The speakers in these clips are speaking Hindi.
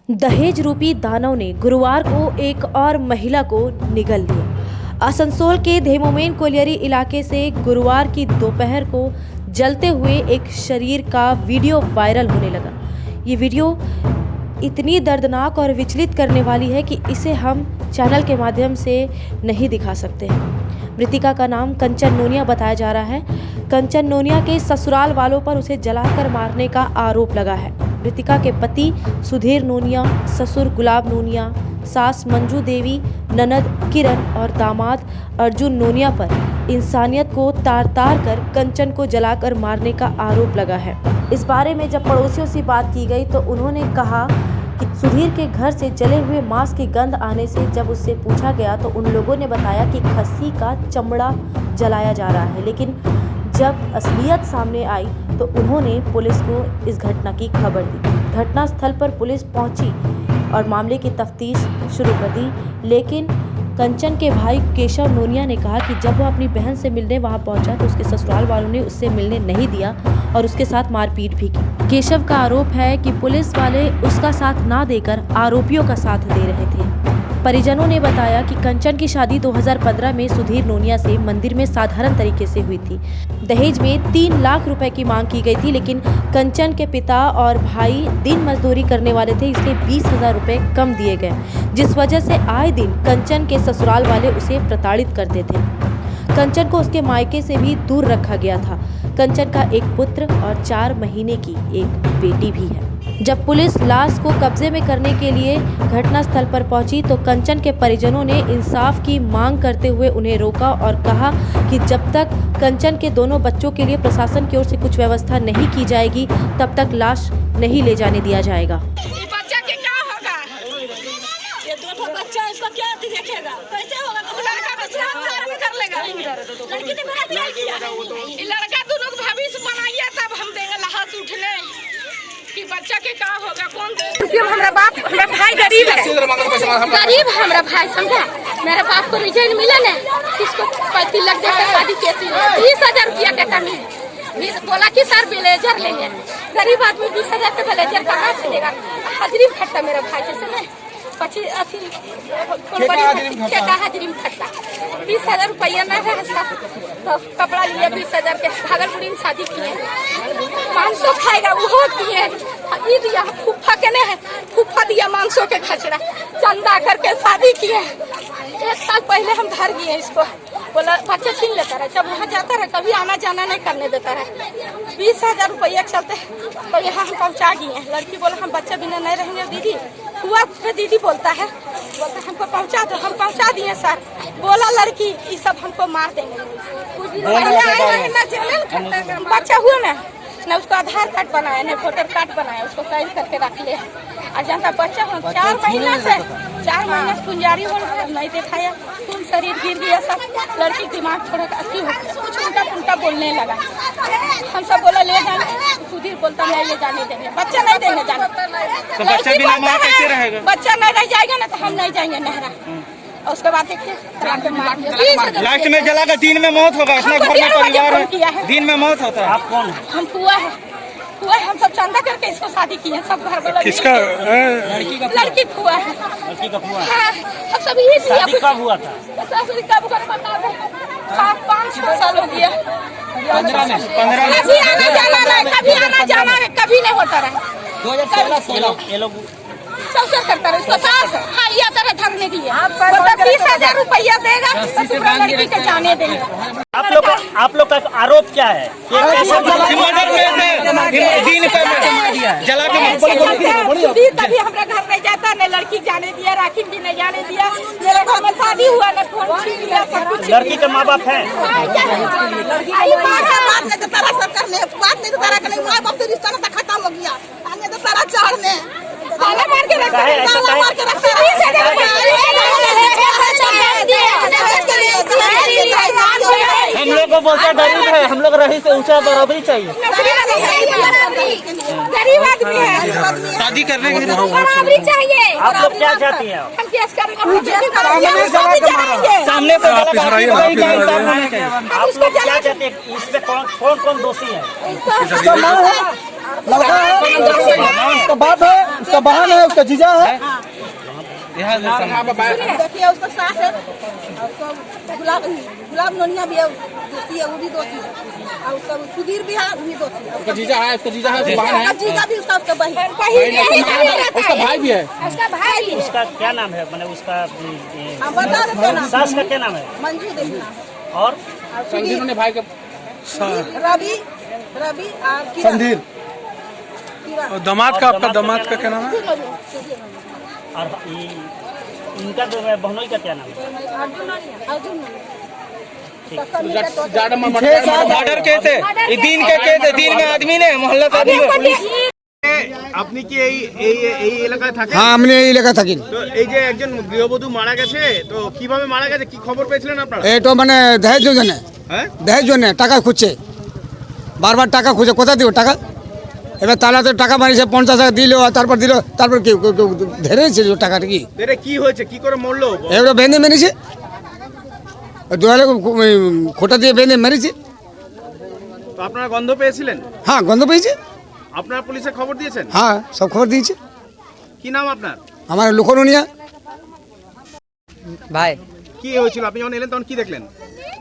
दहेज रूपी दानव ने गुरुवार को एक और महिला को निगल लिया। आसनसोल के धेमुमेन कोलियरी इलाके से गुरुवार की दोपहर को जलते हुए एक शरीर का वीडियो वायरल होने लगा। ये वीडियो इतनी दर्दनाक और विचलित करने वाली है कि इसे हम चैनल के माध्यम से नहीं दिखा सकते हैं। मृतिका का नाम कंचन नोनिया बताया जा रहा है। कंचन नोनिया के ससुराल वालों पर उसे जलाकर मारने का आरोप लगा है। मृतिका के पति सुधीर नोनिया, ससुर गुलाब नोनिया, सास मंजू देवी, ननद किरण और दामाद अर्जुन नोनिया पर इंसानियत को तार तार कर कंचन को जलाकर मारने का आरोप लगा है। इस बारे में जब पड़ोसियों से बात की गई तो उन्होंने कहा कि सुधीर के घर से जले हुए मांस की गंध आने से जब उससे पूछा गया तो उन लोगों ने बताया कि खस्सी का चमड़ा जलाया जा रहा है, लेकिन जब असलियत सामने आई तो उन्होंने पुलिस को इस घटना की खबर दी। घटनास्थल पर पुलिस पहुंची और मामले की तफ्तीश शुरू कर दी, लेकिन कंचन के भाई केशव नोनिया ने कहा कि जब वह अपनी बहन से मिलने वहां पहुंचा तो उसके ससुराल वालों ने उससे मिलने नहीं दिया और उसके साथ मारपीट भी की। केशव का आरोप है कि पुलिस वाले उसका साथ ना देकर आरोपियों का साथ दे रहे थे। परिजनों ने बताया कि कंचन की शादी 2015 में सुधीर नोनिया से मंदिर में साधारण तरीके से हुई थी। दहेज में 3 लाख रुपए की मांग की गई थी, लेकिन कंचन के पिता और भाई दिन मजदूरी करने वाले थे, इसलिए 20,000 रुपए कम दिए गए, जिस वजह से आए दिन कंचन के ससुराल वाले उसे प्रताड़ित करते थे। कंचन को उसके मायके से भी दूर रखा गया था। कंचन का एक पुत्र और 4 महीने की एक बेटी भी है। जब पुलिस लाश को कब्जे में करने के लिए घटनास्थल पर पहुंची तो कंचन के परिजनों ने इंसाफ की मांग करते हुए उन्हें रोका और कहा कि जब तक कंचन के दोनों बच्चों के लिए प्रशासन की ओर से कुछ व्यवस्था नहीं की जाएगी तब तक लाश नहीं ले जाने दिया जाएगा। बच्चा के क्या होगा? ये 2 बच्चा इसको क्या देखेगा? कैसे होगा? तो लड़का को संसार में कर लेगा। लड़की ने मेरा क्या किया? ये लड़का दोनों को भविष्य बनाइए तब हम देंगे लाश उठने कि बच्चा के क्या होगा? कौन दे? हमारा बाप, हमारा भाई गरीब है, गरीब है हमारा भाई, समझा? मेरे बाप को रिजाइन मिला ना, किसको 35 लाख देकर शादी की थी, 20,000 रुपया के कमी है। बोला कि सर ब्लेजर लेंगे, गरीब आदमी 20,000 का ब्लेजर कहाँ से लेगा? हाजिरी खट्टा मेरा भाई जैसे मैं 25 हाजिरी खट्टा 20,000 रुपया ना है तो कपड़ा लिया 20,000 के, भागलपुरी में शादी किए, 500 खाएगा वो किए, दिया फूफा के नहीं है, फूफा दिया 500 के खचड़ा चंदा करके शादी किए। 1 साल पहले हम घर गए, इसको बोला बच्चा छीन लेता रहा, जब वहाँ जाता रहा कभी आना जाना नहीं करने देता रहा। 20,000 रुपया चलते तो यहाँ हम पहुँचा गए। लड़की बोला हम बच्चा बिना नहीं रहेंगे दीदी, हुआ तो दीदी बोलता है हमको पहुँचा दो, हम पहुँचा दिए सर। बोला लड़की ये सब हमको मार देंगे। बच्चा हुआ ना उसको आधार कार्ड बनाया ना वोटर कार्ड बनाया, उसको कैद करके रख लिया। और जनता बच्चा हो 4 महीना से कुंजारी हो रहा है, नहीं दिखाया, खून शरीर गिर गया सब। लड़की दिमाग थोड़ा अति हो गया, कुछ उल्टा पुल्टा बोलने लगा। हम सब बोला ले जाने, सुधीर बोलता नहीं ले जाने देंगे, बच्चा नहीं देंगे जाने। तो बच्चा बिना माँ कैसे रहेगा? बच्चा नहीं रह जाएगा ना तो हम नहीं जाएंगे नहरा। और उसके बाद देखिए लास्ट में जला का दिन में मौत होगा। अपने घर में परिवार है, दिन में मौत होता है। आप कौन है? हम फुआ है, फुआ हम सब चंदा करके इसको शादी किए सब घर वाला। किसका? लड़की फुआ है, लड़की का फुआ। अब सब ये शादी कब हुआ था? कब बता दो, 5-6 साल हो गया। 15 में कभी आना जाना नहीं, कभी आना जाना कभी नहीं होता रहा। 2016 ये लोग सब करता रहा, उसको सास हाँ ये तरह धरने दिए, 20,000 रुपया देगा तो लड़की के जाने देंगे। आप लोग का आरोप क्या है? कभी हमारे घर नहीं जाता, न लड़की जाने दिया, राखी भी नहीं जाने दिया। मेरे घर में शादी हुआ न फोन छीन लिया, सब कुछ। लड़की के माँ बाप है, बात नहीं तो तारा सब करने, बात नहीं तो तारा करने, माँ बाप से रिश्ता ना खत्म हो गया, आगे तो तारा चढ़ने ताला मार के रखते हैं, ताला मार के रखते हैं। हम लोग को बोलते हैं गरीब है, हम लोग रही से ऊंचा बराबरी चाहिए। गरीब आदमी है, शादी करने के लिए बराबरी चाहिए। आप लोग क्या चाहती हैं? हम केस करेंगे, सामने से आप लोग क्या चाहते हैं? इसमें कौन दोषी है? लड़का है, बाप है, उसका बहन है, उसका जीजा है। देखिए उसका सास है, उसको गुलाब नोनिया भी है, दोस्ती है, वो भी दोस्ती है, और उसका सुधीर भी है, वो भी दोस्ती है। उसका जीजा है, उसका जीजा है, उसका बहन है, उसका जीजा भी, उसका बहन, उसका भाई भी है। उसका भाई भी। उसका क्या नाम है, मैंने उसका हम बता देते ना, सास का क्या नाम है? मंजू देवी नाम है। और सुधीर ने भाई का रवि रवि और संधीर। किरण। दामाद का, आपका दामाद का क्या नाम है? और इनका जो है बहनोई का क्या नाम है? अर्जुन मर्डर केस है, ये दिन के केस है, दिन में आदमी ने मोहल्ला का आदमी আপনি কি এই এলাকায় থাকেন? হ্যাঁ, আমি এই এলাকা থাকি। তো এই যে একজন গৃহবধূ মারা গেছে, তো কিভাবে মারা গেছে, কি খবর পেয়েছিলেন আপনারা? এই তো মানে দহেজ জন্য, হ্যাঁ দহেজ জন্য টাকা খুঁজছে, বারবার টাকা খুঁজে, কোথা দিব টাকা? এবার তালাতে টাকা মারিছে, 50 টাকা দিল, তারপর দিল, তারপর কি ধরেছে টাকাটা কি? এরে কি হয়েছে, কি করে মরলো? এগুলো বেঁধে মেরেছে, দুয়ারে খোটা দিয়ে বেঁধে মেরেছে। তো আপনারা গন্ধ পেয়েছিলেন? হ্যাঁ, গন্ধ পেয়েছে। আপনারা পুলিশে খবর দিয়েছেন? হ্যাঁ, সব খবর দিয়েছে। কি নাম আপনার? আমার লোকরনিয়া। भाई কি হয়েছিল, আপনি যখন এলেন তখন কি দেখলেন?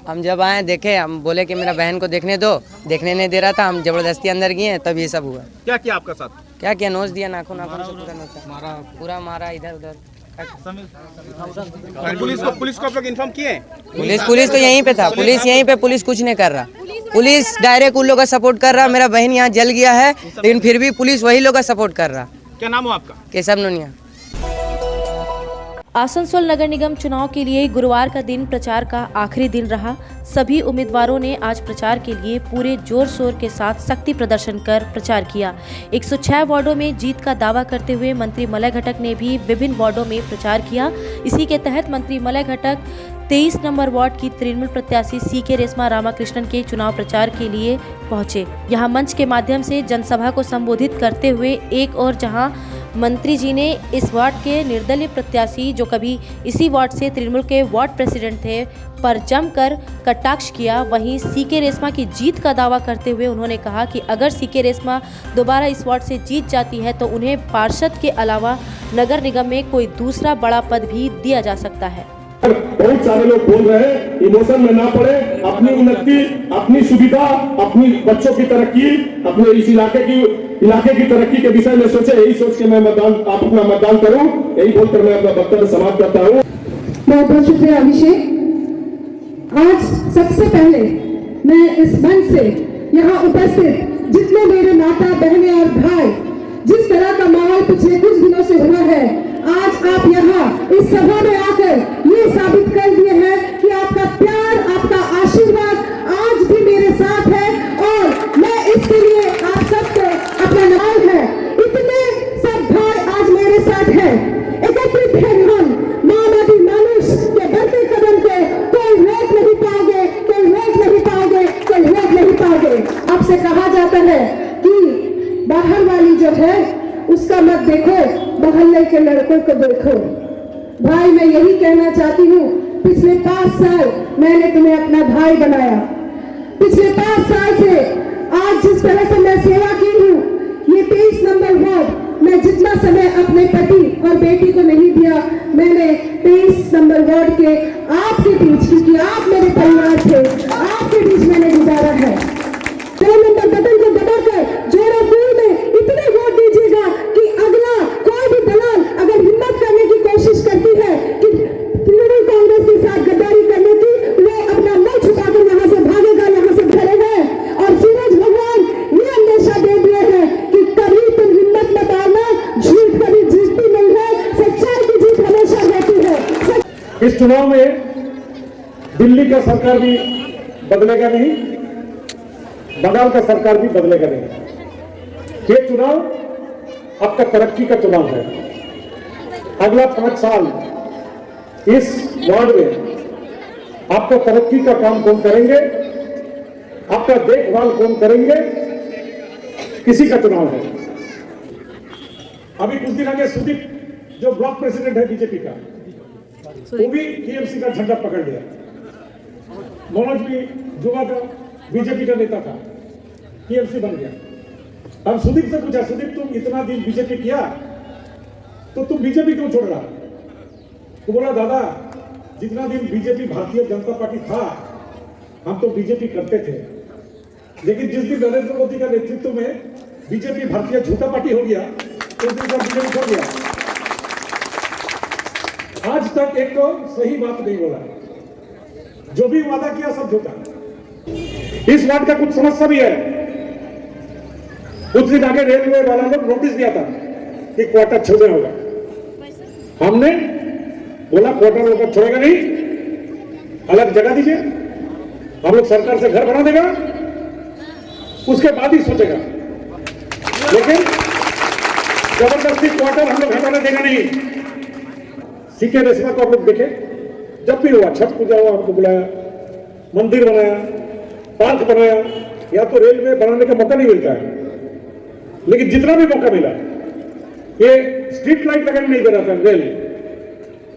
हम जब आए देखे, हम बोले कि मेरा बहन को देखने दो, देखने नहीं दे रहा था, हम जबरदस्ती अंदर गए, तब ये सब हुआ। क्या किया आपका साथ? क्या किया, नोच दिया, नाखून नाखून से पूरा नोचा, पूरा मारा इधर उधर। पुलिस को आप लोग इन्फॉर्म किए? पुलिस तो यहीं पे था, पुलिस यहीं पे, पुलिस कुछ नहीं कर रहा, पुलिस डायरेक्ट उन लोग का सपोर्ट कर रहा। मेरा बहन यहाँ जल गया है, लेकिन फिर भी पुलिस वही लोग का सपोर्ट कर रहा। क्या नाम हो आपका? केशव नोनिया। आसनसोल नगर निगम चुनाव के लिए गुरुवार का दिन प्रचार का आखिरी दिन रहा। सभी उम्मीदवारों ने आज प्रचार के लिए पूरे जोर शोर के साथ शक्ति प्रदर्शन कर प्रचार किया। 106 वार्डों में जीत का दावा करते हुए मंत्री मलय घटक ने भी विभिन्न वार्डों में प्रचार किया। इसी के तहत मंत्री मलय घटक 23 नंबर वार्ड की तृणमूल प्रत्याशी सीके रेशमा रामाकृष्णन के चुनाव प्रचार के लिए पहुंचे। यहां मंच के माध्यम से जनसभा को संबोधित करते हुए एक और जहां मंत्री जी ने इस वार्ड के निर्दलीय प्रत्याशी, जो कभी इसी वार्ड से तृणमूल के वार्ड प्रेसिडेंट थे, पर जमकर कटाक्ष किया, वहीं सीके रेशमा की जीत का दावा करते हुए उन्होंने कहा कि अगर सीके रेशमा दोबारा इस वार्ड से जीत जाती है तो उन्हें पार्षद के अलावा नगर निगम में कोई दूसरा बड़ा पद भी दिया जा सकता है। बहुत सारे लोग बोल रहे हैं, इमोशन में ना पड़े, अपनी उन्नति, अपनी सुविधा, अपनी बच्चों की तरक्की, अपने इस इलाके की तरक्की के विषय में सोचे। यही सोच के मैं आप अपना मतदान करूं, यही बोलकर मैं अपना वक्तव्य समाप्त करता हूं। बहुत बहुत शुक्रिया अभिषेक। आज सबसे पहले मैं इस मंच से यहाँ उपस्थित जितने मेरे माता बहनें और भाई, जिस तरह का माहौल पिछले कुछ दिनों से हुआ है, आज आप यहाँ इस सभा में आकर ये साबित कर दिए हैं कि आपका प्यार, आपका आशीर्वाद आज भी मेरे साथ है, और मैं इसके लिए आप सबको अपना नमन है। इतने सब भाई आज मेरे साथ हैं, एकत्रित हैं हम मानवीय मानुष के बढ़ते कदम के। कोई रोक नहीं पाओगे, कोई रोक नहीं पाओगे, कोई रोक नहीं पाओगे। आपसे कहा जाता है कि बाहर वाली जो है उसका मत देखो, मोहल्ले के लड़कों को देखो। भाई मैं यही कहना चाहती हूँ, पिछले 5 साल मैंने तुम्हें अपना भाई बनाया। पिछले 5 साल से आज जिस तरह से मैं सेवा की हूँ, ये 23 नंबर वार्ड मैं जितना समय अपने पति और बेटी को नहीं दिया, मैंने 23 नंबर वार्ड के आपके बीच, क्योंकि आप मेरे परिवार थे, आपके बीच मैंने गुजारा है। 2 नंबर बटन को दबाकर जोरापुर में इतने वोट दीजिएगा कि अगला कोई भी दलाल अगर हिम्मत करने की कोशिश करती है कि तृणमूल कांग्रेस के साथ गद्दारी करने की, वो अपना मुंह छुपाकर यहाँ से भागेगा, यहाँ से भरेगा। और सूरज भगवान ये अंदेशा दे दिए हैं कि कभी तुम हिम्मत मत हारना, झूठ कभी जीतती नहीं है, सच्चाई की जीत हमेशा रहती है। इस चुनाव में दिल्ली का सरकार भी बदलेगा नहीं, बंगाल का सरकार भी बदलेगा नहीं। ये चुनाव आपका तरक्की का चुनाव है। अगला 5 साल इस वार्ड में आपका तरक्की का काम कौन करेंगे, आपका देखभाल कौन करेंगे, किसी का चुनाव है। अभी कुछ दिन आगे सुदीप जो ब्लॉक प्रेसिडेंट है बीजेपी का, वो भी टीएमसी का झंडा पकड़ लिया। मनोज भी जुआ का बीजेपी का नेता था, टीएमसी बन गया। अब सुदीप से पूछा, सुदीप तुम इतना दिन बीजेपी किया, तो तुम बीजेपी क्यों छोड़ रहा? तो बोला दादा जितना दिन बीजेपी भारतीय जनता पार्टी था हम तो बीजेपी करते थे, लेकिन जिस दिन नरेंद्र मोदी का नेतृत्व में बीजेपी भारतीय झूठा पार्टी हो गया उस दिन का बीजेपी छोड़ गया। आज तक एक तो सही बात नहीं बोला, जो भी वादा किया सब झूठा। इस वार्ड का कुछ समस्या भी है। कुछ दिन आगे रेलवे वाला लोग नोटिस दिया था कि क्वार्टर छोड़ना होगा। हमने बोला क्वार्टर लोग छोड़ेगा नहीं, अलग जगह दीजिए, हम लोग सरकार से घर बना देगा, उसके बाद ही सोचेगा। लेकिन जबरदस्ती क्वार्टर हम लोग हटाने देगा नहीं। सीके रेशमा को आप लोग देखे, जब भी हुआ छठ पूजा हुआ हमको बुलाया, मंदिर बनाया, पार्क बनाया, या तो रेलवे बनाने का मौका नहीं मिलता है, लेकिन जितना भी मौका मिला ये स्ट्रीट लाइट लगाने नहीं दे रहा था। रेल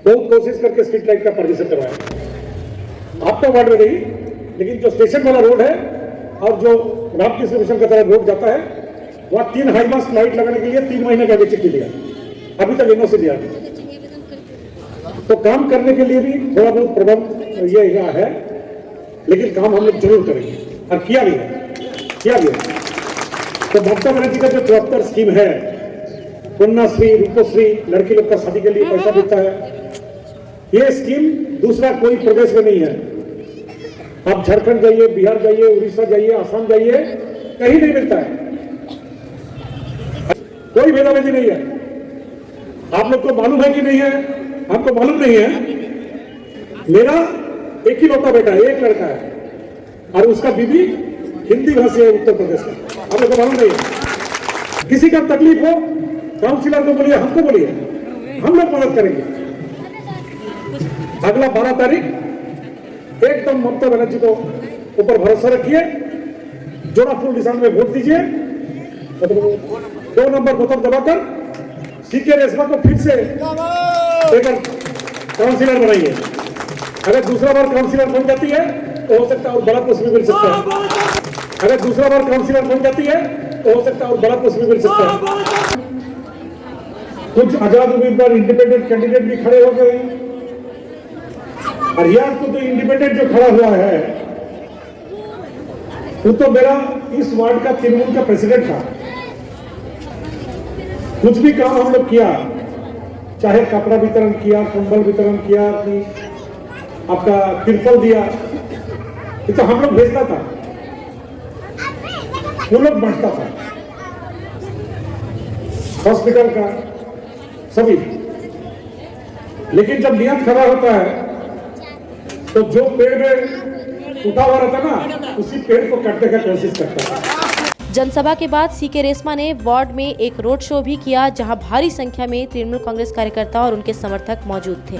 बहुत कोशिश करके स्ट्रीट लाइट का परमिशन करवाया। आपका वार्ड में नहीं, लेकिन जो स्टेशन वाला रोड है और जो रामकृष्ण मिशन का तरफ रोड जाता है वहां 3 हाई मास्ट लाइट लगाने के लिए 3 महीने का आगे चिट्ठी दिया, अभी तक इनो से दिया नहीं। तो काम करने के लिए भी थोड़ा बहुत प्रबंध ये यहाँ है, लेकिन काम हम लोग जरूर करेंगे और किया भी है। तो ममता बनर्जी का जो 74 स्कीम है, कन्याश्री, रूपश्री, लड़की लोग का शादी के लिए पैसा देता है, ये स्कीम दूसरा कोई प्रदेश में नहीं है। आप झारखंड जाइए, बिहार जाइए, उड़ीसा जाइए, असम जाइए, कहीं नहीं मिलता है। कोई भेदाभेदी नहीं है। आप लोग को मालूम है कि नहीं है? आपको मालूम नहीं है? मेरा एक ही लौता बेटा है, एक लड़का है, और उसका बीबी हिंदी भाषी है उत्तर प्रदेश का। आप लोग को मालूम नहीं है? किसी का तकलीफ हो काउंसिलर को बोलिए, हमको बोलिए, हम लोग मदद करेंगे। अगला 12 तारीख एकदम ममता बनर्जी को ऊपर भरोसा रखिए, जोड़ा फूल निशान में वोट दीजिए, 2 नंबर बटन दबाकर सीके रेशमा को फिर से काउंसिलर बनाइए। अगर दूसरा बार काउंसिलर बन जाती है तो हो सकता है और बड़ा पोस्ट भी मिल सकता है। अगर दूसरा बार काउंसिलर बन जाती है तो हो सकता है और बड़ा पोस्ट भी मिल सकता है। कुछ आजाद उम्मीदवार इंडिपेंडेंट कैंडिडेट भी खड़े हो गए, और यार तो इंडिपेंडेंट जो खड़ा हुआ है वो तो मेरा इस वार्ड का तृणमूल का प्रेसिडेंट था। कुछ भी काम हम लोग किया, चाहे कपड़ा वितरण किया, कंबल वितरण किया, कि आपका तिरपल दिया, ये तो हम लोग भेजता था, वो लोग बांटता था, हॉस्पिटल का सभी। लेकिन जब नियत खड़ा होता है तो जो पेड़ में उठा हुआ रहता ना, उसी पेड़ को काटने का कोशिश करता है। जनसभा के बाद सीके रेशमा ने वार्ड में एक रोड शो भी किया, जहां भारी संख्या में तृणमूल कांग्रेस कार्यकर्ता और उनके समर्थक मौजूद थे।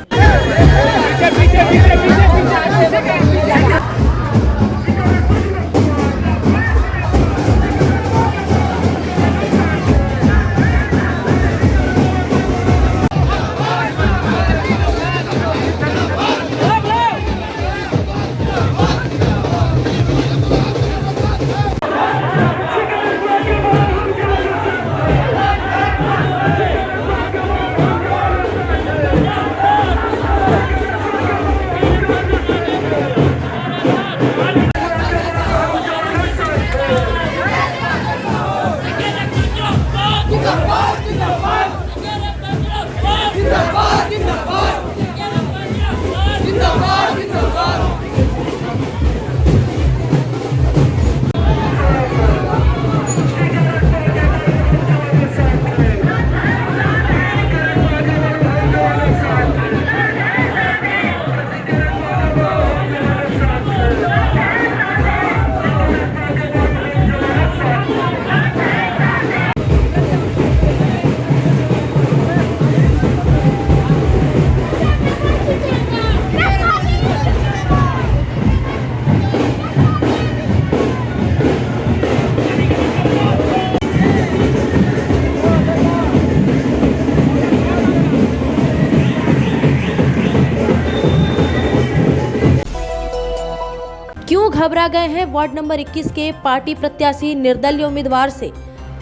क्यों घबरा गए हैं वार्ड नंबर 21 के पार्टी प्रत्याशी निर्दलीय उम्मीदवार से?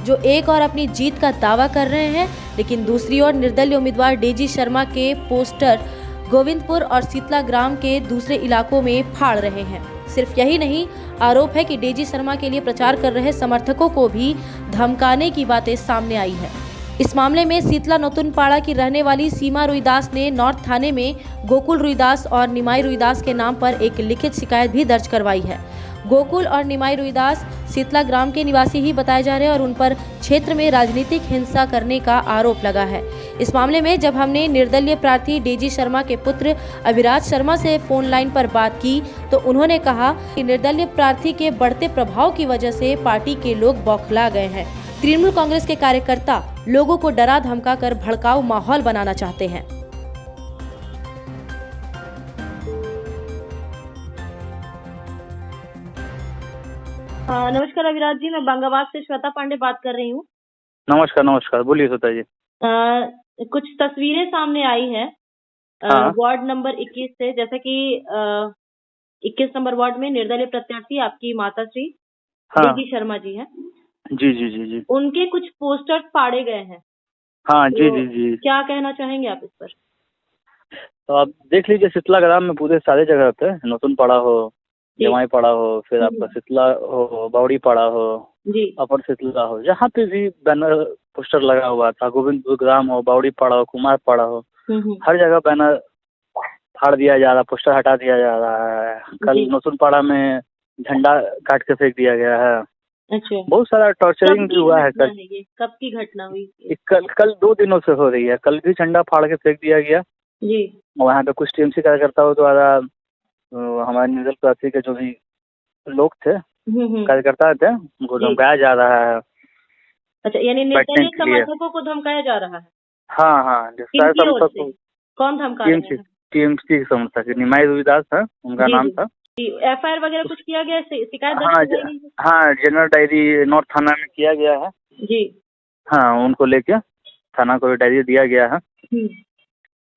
जो एक और अपनी जीत का दावा कर रहे हैं, लेकिन दूसरी ओर निर्दलीय उम्मीदवार डेजी शर्मा के पोस्टर गोविंदपुर और शीतला ग्राम के दूसरे इलाकों में फाड़ रहे हैं। सिर्फ यही नहीं, आरोप है कि डेजी शर्मा के लिए प्रचार कर रहे समर्थकों को भी धमकाने की बातें सामने आई है। इस मामले में शीतला नौतनपाड़ा की रहने वाली सीमा रुईदास ने नॉर्थ थाने में गोकुल रुईदास और निमाई रुईदास के नाम पर एक लिखित शिकायत भी दर्ज करवाई है। गोकुल और निमाई रुईदास शीतला ग्राम के निवासी ही बताए जा रहे हैं और उन पर क्षेत्र में राजनीतिक हिंसा करने का आरोप लगा है। इस मामले में जब हमने निर्दलीय प्रार्थी डेजी शर्मा के पुत्र अभिराज शर्मा से फोन लाइन पर बात की तो उन्होंने कहा कि निर्दलीय प्रार्थी के बढ़ते प्रभाव की वजह से पार्टी के लोग बौखला गए हैं। तृणमूल कांग्रेस के कार्यकर्ता लोगों को डरा धमका कर भड़काऊ माहौल बनाना चाहते हैं। नमस्कार अविराज जी, मैं बांगाबाद से श्वेता पांडे बात कर रही हूँ। नमस्कार नमस्कार, बोलिए श्वेता जी। कुछ तस्वीरें सामने आई है वार्ड नंबर 21 से, जैसा कि 21 नंबर वार्ड में निर्दलीय प्रत्याशी आपकी माता श्री डेजी शर्मा जी हैं। जी जी जी जी, उनके कुछ पोस्टर्स फाड़े गए हैं। हाँ जी जी जी, क्या कहना चाहेंगे आप इस पर? तो आप देख लीजिए, शीतला ग्राम में पूरे सारे जगह पे नौतनपाड़ा हो, जमाई पाड़ा हो, फिर आपका शीतला हो, बावड़ी पाड़ा हो, अपर शीतला हो, जहाँ पे भी बैनर पोस्टर लगा हुआ था, गोविंदपुर ग्राम हो, बावड़ी पाड़ा हो, कुमार पाड़ा हो, हर जगह बैनर फाड़ दिया जा रहा, पोस्टर हटा दिया जा रहा है। कल नौतनपाड़ा में झंडा काट के फेंक दिया गया है। अच्छा, बहुत सारा टॉर्चरिंग भी हुआ है। कब की घटना हुई? कल 2 दिनों से हो रही है। कल भी झंडा फाड़ के फेंक दिया गया जी। वहाँ पे कुछ टीएमसी कार्यकर्ताओं द्वारा हमारे निर्दल प्रार्थी के जो भी लोग थे, कार्यकर्ता थे, उनको धमकाया जा रहा है। अच्छा, यानी निर्दलीय समर्थकों को धमकाया जा रहा है? हाँ हाँ, कौन धमका रहे हैं? टीएमसी के समर्थक निमाई रुईदास है उनका नाम था। एफआईआर वगैरह कुछ किया गया, शिकायत? हाँ, जनरल डायरी नॉर्थ थाना में किया गया है जी। हाँ, उनको लेके थाना को डायरी दिया गया है।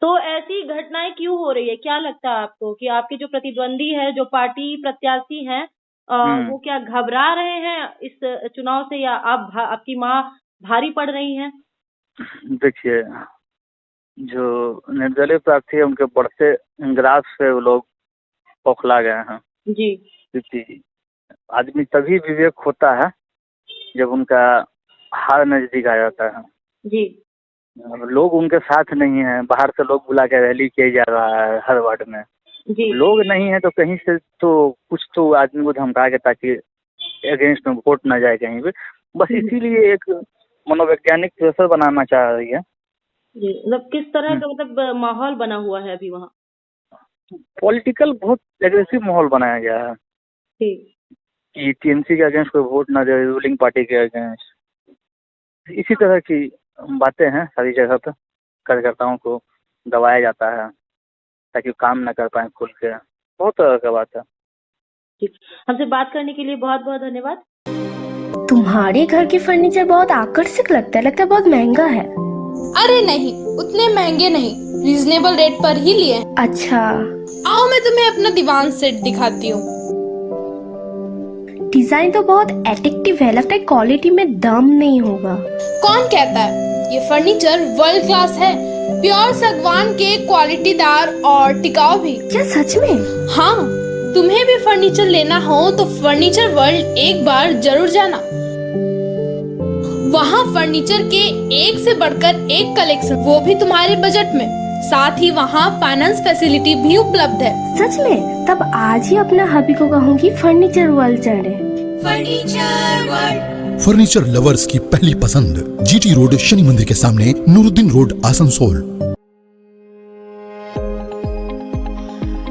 तो ऐसी घटनाएं क्यों हो रही है? क्या लगता है आपको कि आपके जो प्रतिद्वंदी है, जो पार्टी प्रत्याशी हैं, वो क्या घबरा रहे हैं इस चुनाव से, या आपकी माँ भारी पड़ रही हैं? देखिए, जो निर्दलीय प्रार्थी है उनके बढ़ते इंग्राज से वो लोग बौखला गए हैं जी। क्योंकि आदमी तभी विवेक होता है जब उनका हार नजदीक आ जाता है जी। लोग उनके साथ नहीं है, बाहर से लोग बुला के रैली किया जा रहा है हर वार्ड में जी। लोग नहीं है तो कहीं से तो कुछ तो आदमी को धमका के ताकि अगेंस्ट में वोट ना जाए कहीं पे, बस इसीलिए एक मनोवैज्ञानिक प्रेशर बनाना चाह रही है जी। मतलब किस तरह का मतलब माहौल बना हुआ है अभी वहाँ? पॉलिटिकल बहुत एग्रेसिव माहौल बनाया गया है कि टीएमसी के अगेंस्ट कोई वोट ना दे, रूलिंग पार्टी के अगेंस्ट। इसी तरह की बातें हैं सारी जगह पे। कार्यकर्ताओं को दबाया जाता है ताकि काम ना कर पाए खुल के। बहुत तरह का बात है। हमसे बात करने के लिए बहुत बहुत धन्यवाद। तुम्हारे घर के फर्नीचर बहुत आकर्षक लगता है बहुत महंगा है। अरे नहीं, उतने महंगे नहीं, रीजनेबल रेट पर ही लिए। अच्छा, आओ मैं तुम्हें अपना दीवान सेट दिखाती हूँ। डिजाइन तो बहुत एट्रैक्टिव है, लगता है क्वालिटी में दम नहीं होगा। कौन कहता है? ये फर्नीचर वर्ल्ड क्लास है, प्योर सागवान के, क्वालिटीदार और टिकाऊ भी। क्या सच में? हाँ, तुम्हें भी फर्नीचर लेना हो तो फर्नीचर वर्ल्ड एक बार जरूर जाना। वहाँ फर्नीचर के एक से बढ़कर एक कलेक्शन, वो भी तुम्हारे बजट में। साथ ही वहाँ फाइनेंस फैसिलिटी भी उपलब्ध है। सच में? तब आज ही अपना हबी को कहूँगी फर्नीचर वर्ल्ड चढ़े। फर्नीचर वर्ल्ड, फर्नीचर लवर्स की पहली पसंद, जीटी रोड, शनि मंदिर के सामने, नूरुद्दीन रोड, आसनसोल।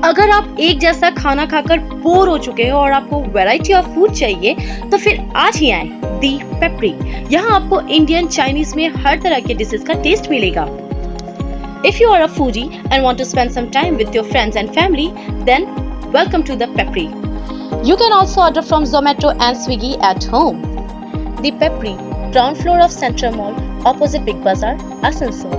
अगर आप एक जैसा खाना खाकर बोर हो चुके हो और आपको वैरायटी ऑफ फूड चाहिए तो फिर आज ही आए दी पेपरी। यहाँ आपको इंडियन, चाइनीज में हर तरह के डिशेस का टेस्ट मिलेगा। If you are a foodie and want to spend some time with your friends and family, then welcome to the Pepri. You can also order from Zomato and Swiggy at home. The Pepri, ground floor of Central Mall, opposite Big Bazaar, Asansol.